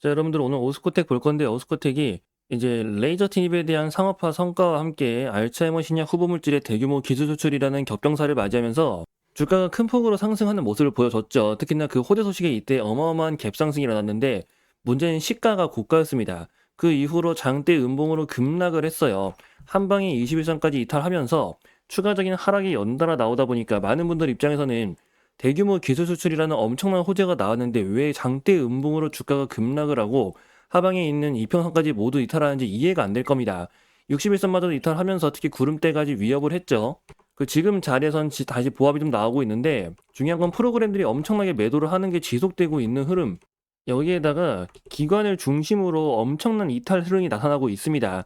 자, 여러분들 오늘 오스코텍 볼 건데 오스코텍이 이제 레이저 티닙에 대한 상업화 성과와 함께 알츠하이머 신약 후보 물질의 대규모 기술 수출이라는 격경사를 맞이하면서 주가가 큰 폭으로 상승하는 모습을 보여줬죠. 특히나 그 호재 소식에 이때 어마어마한 갭상승이 일어났는데 문제는 시가가 고가였습니다. 그 이후로 장대 음봉으로 급락을 했어요. 한 방에 21선까지 이탈하면서 추가적인 하락이 연달아 나오다 보니까 많은 분들 입장에서는 대규모 기술 수출이라는 엄청난 호재가 나왔는데 왜 장대 음봉으로 주가가 급락을 하고 하방에 있는 이평선까지 모두 이탈하는지 이해가 안 될 겁니다. 61선마저도 이탈하면서 특히 구름대까지 위협을 했죠. 그 지금 자리에선 다시 보합이 좀 나오고 있는데 중요한 건 프로그램들이 엄청나게 매도를 하는 게 지속되고 있는 흐름. 여기에다가 기관을 중심으로 엄청난 이탈 흐름이 나타나고 있습니다.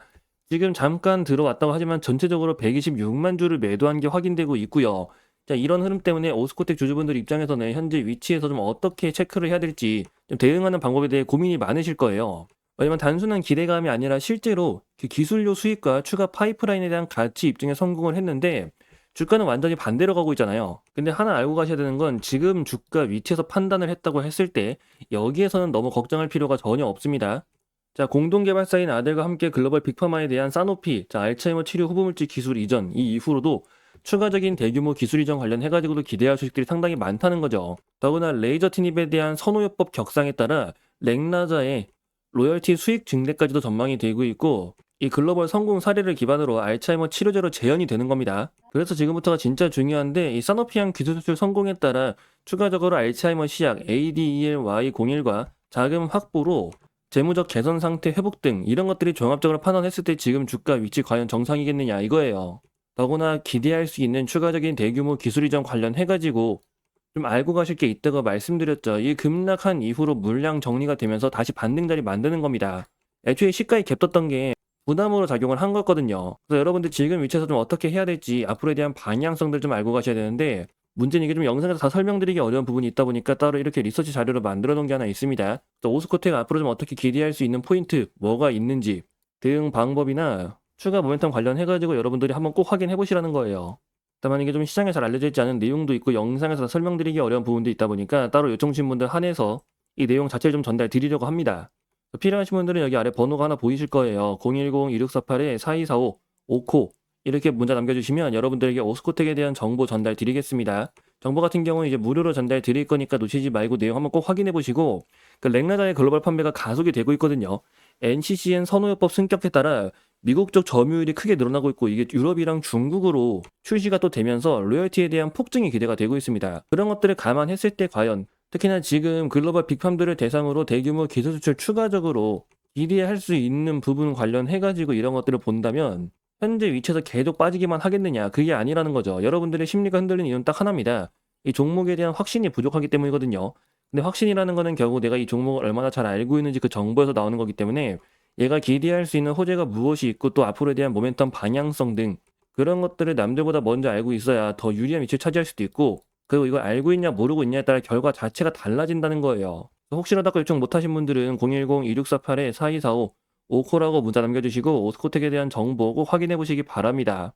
지금 잠깐 들어왔다고 하지만 전체적으로 126만 주를 매도한 게 확인되고 있고요. 자, 이런 흐름 때문에 오스코텍 주주분들 입장에서는 현재 위치에서 좀 어떻게 체크를 해야 될지 좀 대응하는 방법에 대해 고민이 많으실 거예요. 왜냐면 단순한 기대감이 아니라 실제로 그 기술료 수익과 추가 파이프라인에 대한 가치 입증에 성공을 했는데 주가는 완전히 반대로 가고 있잖아요. 근데 하나 알고 가셔야 되는 건 지금 주가 위치에서 판단을 했다고 했을 때 여기에서는 너무 걱정할 필요가 전혀 없습니다. 자, 공동개발사인 아델과 함께 글로벌 빅파마에 대한 사노피, 자, 알츠하이머 치료 후보물질 기술 이전, 이 이후로도 추가적인 대규모 기술 이전 관련해가지고도 기대할 소식들이 상당히 많다는 거죠. 더구나 레이저 티닙에 대한 선호요법 격상에 따라 렉나자의 로열티 수익 증대까지도 전망이 되고 있고 이 글로벌 성공 사례를 기반으로 알츠하이머 치료제로 재현이 되는 겁니다. 그래서 지금부터가 진짜 중요한데 이 사노피안 기술 수출 성공에 따라 추가적으로 알츠하이머 시약 ADELY01과 자금 확보로 재무적 개선 상태 회복 등 이런 것들이 종합적으로 판단했을 때 지금 주가 위치 과연 정상이겠느냐 이거예요. 더구나 기대할 수 있는 추가적인 대규모 기술 이전 관련해가지고 좀 알고 가실 게 있다고 말씀드렸죠. 이 급락한 이후로 물량 정리가 되면서 다시 반등자리 만드는 겁니다. 애초에 시가에 갭떴던 게 부담으로 작용을 한 거거든요. 그래서 여러분들 지금 위치에서 좀 어떻게 해야 될지 앞으로에 대한 방향성들 좀 알고 가셔야 되는데 문제는 이게 좀 영상에서 다 설명드리기 어려운 부분이 있다 보니까 따로 이렇게 리서치 자료를 만들어 놓은 게 하나 있습니다. 또 오스코텍가 앞으로 좀 어떻게 기대할 수 있는 포인트, 뭐가 있는지 대응 방법이나 추가 모멘텀 관련해가지고 여러분들이 한번 꼭 확인해 보시라는 거예요. 다만 이게 좀 시장에 잘 알려져 있지 않은 내용도 있고 영상에서 설명드리기 어려운 부분도 있다 보니까 따로 요청주신 분들 한해서 이 내용 자체를 좀 전달 드리려고 합니다. 필요하신 분들은 여기 아래 번호가 하나 보이실 거예요. 010-2648-4245 오코 이렇게 문자 남겨주시면 여러분들에게 오스코텍에 대한 정보 전달 드리겠습니다. 정보 같은 경우는 이제 무료로 전달 드릴 거니까 놓치지 말고 내용 한번 꼭 확인해 보시고 그 렉나자의 글로벌 판매가 가속이 되고 있거든요. NCCN 선호요법 승격에 따라 미국 쪽 점유율이 크게 늘어나고 있고 이게 유럽이랑 중국으로 출시가 또 되면서 로열티에 대한 폭증이 기대가 되고 있습니다. 그런 것들을 감안했을 때 과연 특히나 지금 글로벌 빅팜들을 대상으로 대규모 기술 수출 추가적으로 기대할 수 있는 부분 관련해가지고 이런 것들을 본다면 현재 위치에서 계속 빠지기만 하겠느냐 그게 아니라는 거죠. 여러분들의 심리가 흔들리는 이유는 딱 하나입니다. 이 종목에 대한 확신이 부족하기 때문이거든요. 근데 확신이라는 거는 결국 내가 이 종목을 얼마나 잘 알고 있는지 그 정보에서 나오는 거기 때문에 얘가 기대할 수 있는 호재가 무엇이 있고 또 앞으로에 대한 모멘텀 방향성 등 그런 것들을 남들보다 먼저 알고 있어야 더 유리한 위치를 차지할 수도 있고 그리고 이걸 알고 있냐 모르고 있냐에 따라 결과 자체가 달라진다는 거예요. 혹시라도 아까 요청 못하신 분들은 010-2648-4245 오코라고 문자 남겨주시고 오스코텍에 대한 정보 꼭 확인해 보시기 바랍니다.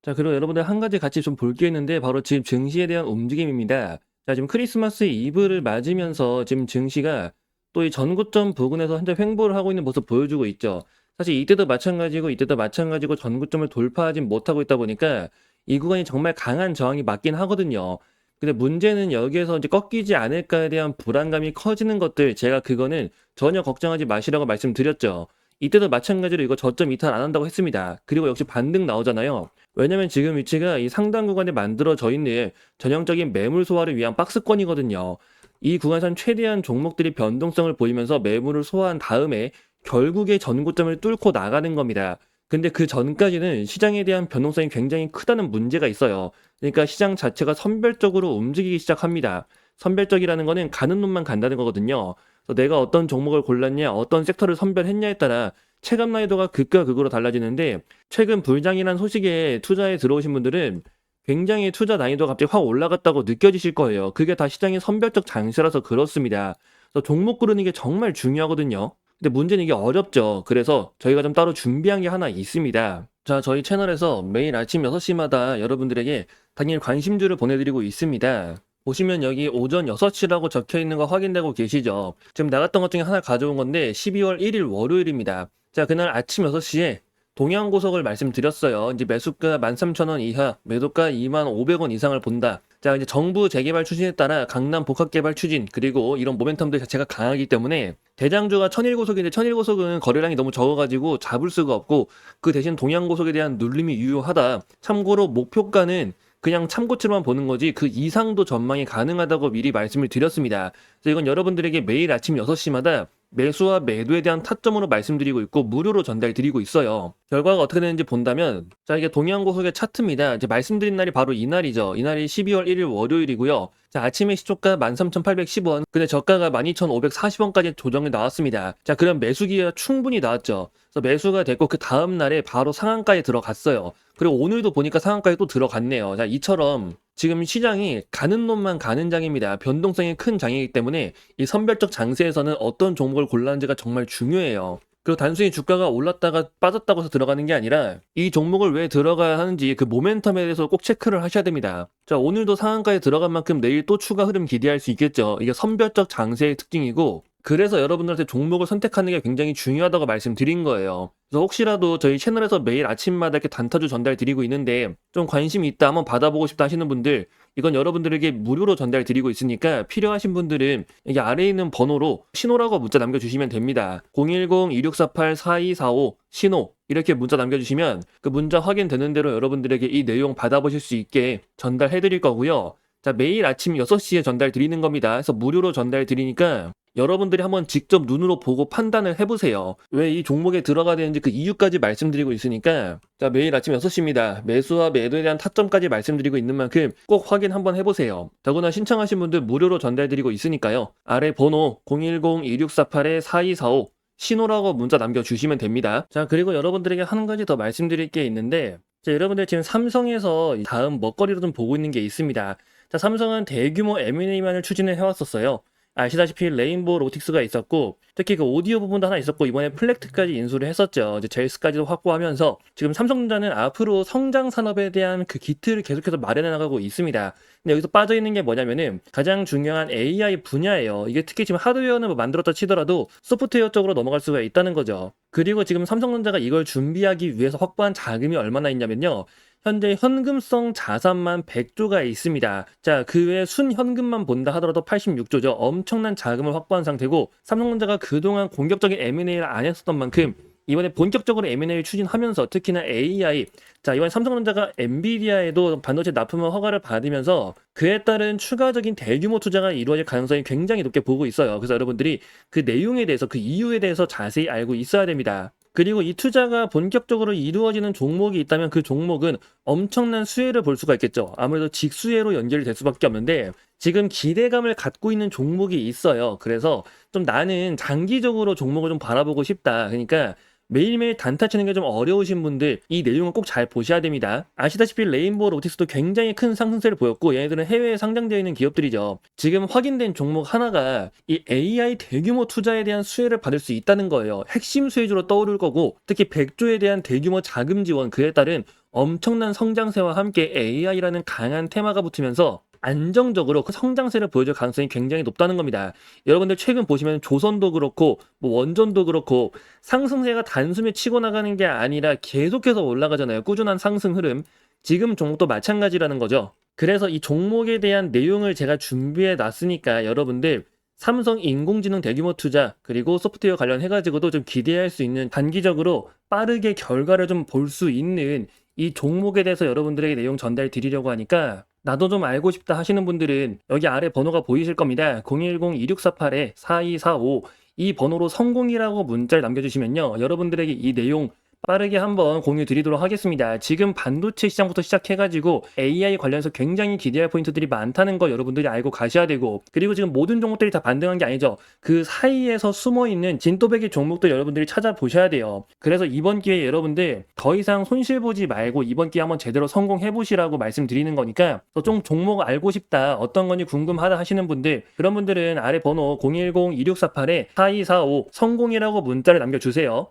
자, 그리고 여러분들 한 가지 같이 좀 볼 게 있는데 바로 지금 증시에 대한 움직임입니다. 자, 지금 크리스마스 이브를 맞으면서 지금 증시가 또 이 전고점 부근에서 현재 횡보를 하고 있는 모습 보여주고 있죠. 사실 이때도 마찬가지고 전고점을 돌파하지 못하고 있다 보니까 이 구간이 정말 강한 저항이 맞긴 하거든요. 근데 문제는 여기에서 이제 꺾이지 않을까에 대한 불안감이 커지는 것들 제가 그거는 전혀 걱정하지 마시라고 말씀드렸죠. 이때도 마찬가지로 이거 저점 이탈 안 한다고 했습니다. 그리고 역시 반등 나오잖아요. 왜냐면 지금 위치가 이 상단 구간에 만들어져 있는 전형적인 매물 소화를 위한 박스권이거든요. 이 구간에선 최대한 종목들이 변동성을 보이면서 매물을 소화한 다음에 결국에 전고점을 뚫고 나가는 겁니다. 근데 그 전까지는 시장에 대한 변동성이 굉장히 크다는 문제가 있어요. 그러니까 시장 자체가 선별적으로 움직이기 시작합니다. 선별적이라는 거는 가는 놈만 간다는 거거든요. 그래서 내가 어떤 종목을 골랐냐, 어떤 섹터를 선별했냐에 따라 체감 난이도가 극과 극으로 달라지는데 최근 불장이라는 소식에 투자에 들어오신 분들은 굉장히 투자 난이도가 갑자기 확 올라갔다고 느껴지실 거예요. 그게 다 시장의 선별적 장세라서 그렇습니다. 그래서 종목 고르는 게 정말 중요하거든요. 근데 문제는 이게 어렵죠. 그래서 저희가 좀 따로 준비한 게 하나 있습니다. 자, 저희 채널에서 매일 아침 6시마다 여러분들에게 당일 관심주를 보내드리고 있습니다. 보시면 여기 오전 6시라고 적혀 있는 거 확인되고 계시죠? 지금 나갔던 것 중에 하나 가져온 건데 12월 1일 월요일입니다. 자, 그날 아침 6시에 동양고속을 말씀드렸어요. 이제 매수가 13,000원 이하, 매도가 25,500원 이상을 본다. 자, 이제 정부 재개발 추진에 따라 강남 복합개발 추진, 그리고 이런 모멘텀들 자체가 강하기 때문에 대장주가 천일고속인데 천일고속은 거래량이 너무 적어가지고 잡을 수가 없고 그 대신 동양고속에 대한 눌림이 유효하다. 참고로 목표가는 그냥 참고치로만 보는 거지 그 이상도 전망이 가능하다고 미리 말씀을 드렸습니다. 그래서 이건 여러분들에게 매일 아침 6시마다 매수와 매도에 대한 타점으로 말씀드리고 있고 무료로 전달드리고 있어요. 결과가 어떻게 되는지 본다면 자, 이게 동양고속의 차트입니다. 이제 말씀드린 날이 바로 이날이죠. 이날이 12월 1일 월요일이고요. 자, 아침에 시초가 13,810원, 근데 저가가 12,540원까지 조정이 나왔습니다. 자, 그럼 매수 기회가 충분히 나왔죠. 그래서 매수가 됐고 그 다음 날에 바로 상한가에 들어갔어요. 그리고 오늘도 보니까 상한가에 또 들어갔네요. 자, 이처럼 지금 시장이 가는 놈만 가는 장입니다. 변동성이 큰 장이기 때문에 이 선별적 장세에서는 어떤 종목을 골라는지가 정말 중요해요. 그리고 단순히 주가가 올랐다가 빠졌다고 해서 들어가는 게 아니라 이 종목을 왜 들어가야 하는지 그 모멘텀에 대해서 꼭 체크를 하셔야 됩니다. 자, 오늘도 상한가에 들어간 만큼 내일 또 추가 흐름 기대할 수 있겠죠. 이게 선별적 장세의 특징이고 그래서 여러분들한테 종목을 선택하는 게 굉장히 중요하다고 말씀드린 거예요. 그래서 혹시라도 저희 채널에서 매일 아침마다 이렇게 단타주 전달 드리고 있는데 좀 관심이 있다, 한번 받아보고 싶다 하시는 분들 이건 여러분들에게 무료로 전달 드리고 있으니까 필요하신 분들은 여기 아래에 있는 번호로 신호라고 문자 남겨주시면 됩니다. 010-2648-4245 신호 이렇게 문자 남겨주시면 그 문자 확인되는 대로 여러분들에게 이 내용 받아보실 수 있게 전달해 드릴 거고요. 자, 매일 아침 6시에 전달 드리는 겁니다. 그래서 무료로 전달 드리니까 여러분들이 한번 직접 눈으로 보고 판단을 해보세요. 왜 이 종목에 들어가야 되는지 그 이유까지 말씀드리고 있으니까 자, 매일 아침 6시입니다. 매수와 매도에 대한 타점까지 말씀드리고 있는 만큼 꼭 확인 한번 해보세요. 더구나 신청하신 분들 무료로 전달드리고 있으니까요. 아래 번호 010-2648-4245 신호라고 문자 남겨주시면 됩니다. 자, 그리고 여러분들에게 한 가지 더 말씀드릴 게 있는데 자, 여러분들 지금 삼성에서 다음 먹거리로 좀 보고 있는 게 있습니다. 자, 삼성은 대규모 M&A만을 추진을 해왔었어요. 아시다시피 레인보우 로틱스가 있었고 특히 그 오디오 부분도 하나 있었고 이번에 플렉트까지 인수를 했었죠. 이제 젤스까지도 확보하면서 지금 삼성전자는 앞으로 성장 산업에 대한 그 기틀을 계속해서 마련해 나가고 있습니다. 근데 여기서 빠져 있는 게 뭐냐면은 가장 중요한 AI 분야예요. 이게 특히 지금 하드웨어는 뭐 만들었다 치더라도 소프트웨어 쪽으로 넘어갈 수가 있다는 거죠. 그리고 지금 삼성전자가 이걸 준비하기 위해서 확보한 자금이 얼마나 있냐면요. 현재 현금성 자산만 100조가 있습니다. 자, 그 외에 순현금만 본다 하더라도 86조죠. 엄청난 자금을 확보한 상태고 삼성전자가 그동안 공격적인 M&A를 안 했었던 만큼 이번에 본격적으로 M&A를 추진하면서 특히나 AI, 자, 이번에 삼성전자가 엔비디아에도 반도체 납품을 허가를 받으면서 그에 따른 추가적인 대규모 투자가 이루어질 가능성이 굉장히 높게 보고 있어요. 그래서 여러분들이 그 내용에 대해서 그 이유에 대해서 자세히 알고 있어야 됩니다. 그리고 이 투자가 본격적으로 이루어지는 종목이 있다면 그 종목은 엄청난 수혜를 볼 수가 있겠죠. 아무래도 직수혜로 연결이 될 수밖에 없는데 지금 기대감을 갖고 있는 종목이 있어요. 그래서 좀 나는 장기적으로 종목을 좀 바라보고 싶다. 그러니까 매일매일 단타 치는 게 좀 어려우신 분들 이 내용을 꼭 잘 보셔야 됩니다. 아시다시피 레인보우 로틱스도 굉장히 큰 상승세를 보였고 얘네들은 해외에 상장되어 있는 기업들이죠. 지금 확인된 종목 하나가 이 AI 대규모 투자에 대한 수혜를 받을 수 있다는 거예요. 핵심 수혜주로 떠오를 거고 특히 100조에 대한 대규모 자금 지원 그에 따른 엄청난 성장세와 함께 AI라는 강한 테마가 붙으면서 안정적으로 그 성장세를 보여줄 가능성이 굉장히 높다는 겁니다. 여러분들 최근 보시면 조선도 그렇고 뭐 원전도 그렇고 상승세가 단숨에 치고 나가는 게 아니라 계속해서 올라가잖아요. 꾸준한 상승 흐름. 지금 종목도 마찬가지라는 거죠. 그래서 이 종목에 대한 내용을 제가 준비해 놨으니까 여러분들 삼성 인공지능 대규모 투자 그리고 소프트웨어 관련해가지고도 좀 기대할 수 있는 단기적으로 빠르게 결과를 좀 볼 수 있는 이 종목에 대해서 여러분들에게 내용 전달 드리려고 하니까 나도 좀 알고 싶다 하시는 분들은 여기 아래 번호가 보이실 겁니다. 010-2648-4245 이 번호로 성공이라고 문자를 남겨주시면요. 여러분들에게 이 내용 빠르게 한번 공유 드리도록 하겠습니다. 지금 반도체 시장부터 시작해가지고 AI 관련해서 굉장히 기대할 포인트들이 많다는 거 여러분들이 알고 가셔야 되고 그리고 지금 모든 종목들이 다 반등한 게 아니죠. 그 사이에서 숨어있는 진또배기 종목들 여러분들이 찾아보셔야 돼요. 그래서 이번 기회에 여러분들 더 이상 손실 보지 말고 이번 기회에 한번 제대로 성공해보시라고 말씀드리는 거니까 좀 종목 알고 싶다 어떤 건지 궁금하다 하시는 분들 그런 분들은 아래 번호 010-2648-4245 성공이라고 문자를 남겨주세요.